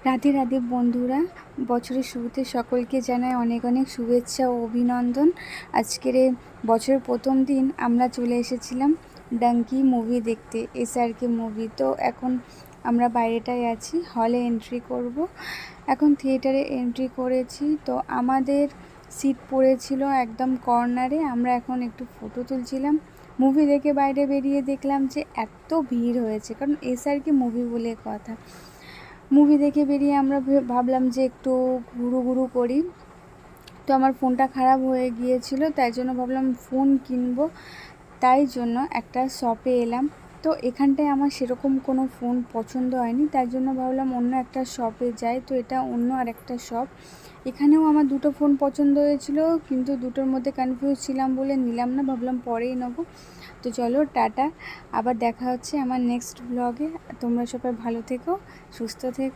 রাধে রাধে বন্ধুরা, বছরের শুরুতে সকলকে জানাই অনেক অনেক শুভেচ্ছা ও অভিনন্দন। আজকের বছরের প্রথম দিন আমরা চলে এসেছিলাম ডাঙ্কি মুভি দেখতে, SRK মুভি। তো এখন আমরা বাইরেটায় আছি, হলে এন্ট্রি করব। এখন থিয়েটারে এন্ট্রি করেছি, তো আমাদের সিট পড়েছিল একদম কর্নারে। আমরা এখন একটু ফটো তুলছিলাম। মুভি দেখে বাইরে বেরিয়ে দেখলাম যে এত ভিড় হয়েছে, কারণ SRK মুভি বলে কথা। মুভি দেখে বেরিয়ে আমরা ভাবলাম যে একটু ঘুরু করি। তো আমার ফোনটা খারাপ হয়ে গিয়েছিল, তাই জন্য ভাবলাম ফোন কিনবো। তাই জন্য একটা শপে এলাম। তো এখানটায় আমার সেরকম কোনো ফোন পছন্দ হয়নি, তাই জন্য ভাবলাম অন্য একটা শপে যাই। তো এটা অন্য আর একটা শপ। এখানেও আমার দুটো ফোন পছন্দ হয়েছিল, কিন্তু দুটোর মধ্যে কনফিউজ ছিলাম বলে নিলাম না, ভাবলাম পরেই নেবো। তো চলো টাটা, আবার দেখা হচ্ছে আমার নেক্সট ব্লগে। তোমরা সবাই ভালো থেকো, সুস্থ থেকো।